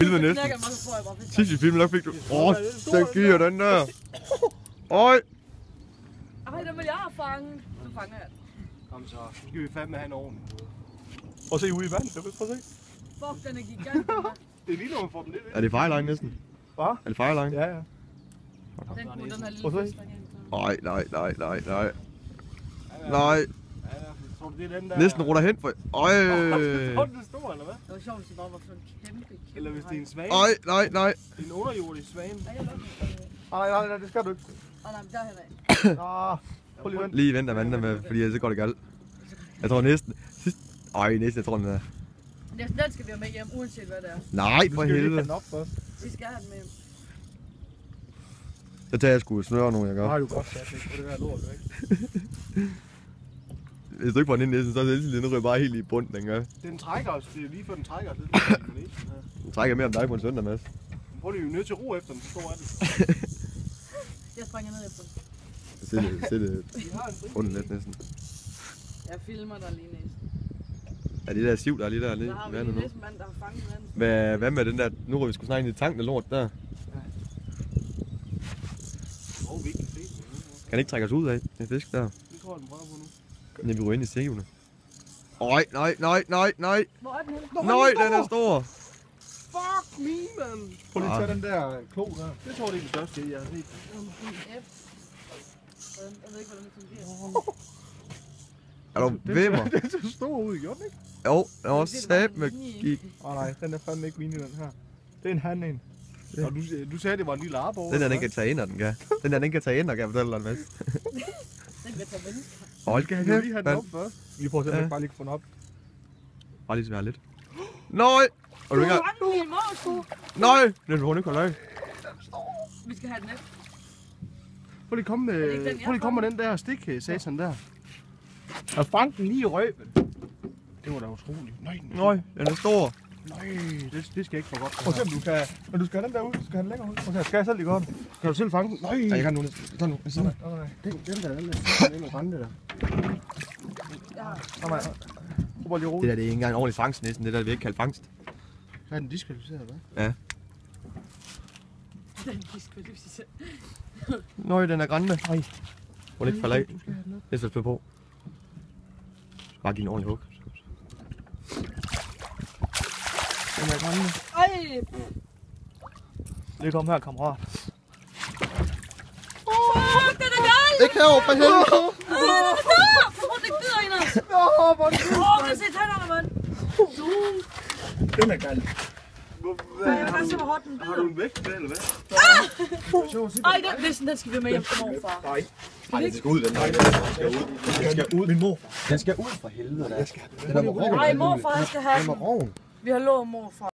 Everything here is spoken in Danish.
Filmet næsten. Sidst vi filmede, der fik du... den giver den der. Øj! Ej, den vil jeg have fanget. Nu fanger jeg den. Kom så, nu skal vi fandme have en ovn. Prøv at se ude i vandet, prøv at se. Fuck, den er gigant. Det er lige når man får den lidt. Er det fireline næsten? Hvad? Er det fireline? Ja. Den kunne den her lille Prøv at se. fisk derhen. Nej. Ja, Nej. tror du det er den der... Næsten ruller hen for... Øj! Tror du det er stor, eller hvad? Det var sjovt, hvis det bare var sådan en kæmpe. Eller hvis det er en svane. Nej. En underjordisk svane. Nej, det skal du ikke. Nej, men derhen af. Prøv lige vent. Lige vent og vente med, fordi så går det galt. Jeg tror næsten... næsten, jeg tror den er... Den skal vi have med hjem, uanset hvad det er. Nej, for helvede. Vi skal have den med hjem. Så tager jeg sgu snøre nu, jeg gør. Har du godt sat ikke på det her lort, ikke? Hvis du ikke får den ind næsten, så er det ryger bare helt i bunden, den gør. Den trækker os, det er lige før den trækker os lidt. Den trækker mere om dig på en søndag, Mads. Prøv lige, vi er nødt til at ro efter den, så stor er den. Jeg springer ned efter den. Sæt bunden lidt næsten. Jeg filmer dig lige næsten. Er det der siv, der er lige der nede Der har i vi vandet lige nu? næsten mand, der har fanget vandet. Hvad med den der... Nu hvor vi skulle snakke ind i tanken af lort der. Vi ikke kan se den. Kan den ikke trække os ud af den fisk der? Det tror jeg, den prøver på nu. Ja, vi går ind i sivene. Nej. Hvor er den henne? Nej, den er stor. Fuck me, man. Prøv lige at tage den der klo der. Det tror jeg, det er den største, jeg har set. Jeg ved ikke, hvordan det fungerer. Er du ved mig? Den ser stor ud, gjorde den ikke? Jo, den var sat med gik. Nej, den er fandme ikke mini, den her. Det er en han en. Ja. Og du sagde, det var en lille arbo. Den der, den kan tage ind, og den kan. Den der, den kan tage ind, og kan fortælle dig en masse. Den kan tage mennesker. Hold Kan vi lige have den op først? Vi prøver simpelthen bare lige at få den op. Bare lige svære lidt. Nej! Og du ikke Nej! Den vil hun ikke holde af. Vi skal have den efter. Prøv lige komme med den der stik, satan der. Og fang den lige i røven. Det var da utroligt. Nej, den er stor. Nej, det skal jeg ikke få godt. Prøv at se, du kan... Men du skal have den der ud. Du skal have den længere ud. Prøv at se, skal jeg selv lige godt? Kan du selv fange den? Nej. Ja, jeg kan nu. Tag nu. Nej. Den er rende der. Nej. Prøv lige Det der, det er ikke engang en ordentlig fangst næsten. Det der, vi ikke kaldt fangst. Så er den diskvalificeret, hvad? Ja. Den diskvalificeret. Nøj, den er grænne. Nej. Må ikke falde af. Det skal spille på. Bare give en ordentlig hug. Den er grænne. Ej! Lige kom her, kammerat. Den er gal! Ikke herovre, for helvede. Den bider en os. Men se tænderne, mand. Den er gal. Jeg kan se, hvor hårdt den bider. Har du en vægt med, eller hvad? Ej, den skal vi med hjem til morfar. Nej. Nej, den skal ud, den der. Den skal ud. Min mor. Den skal ud for helvede. Den er med roven. Ej, morfar skal have den. Den er med roven. Vi har lovet morfar.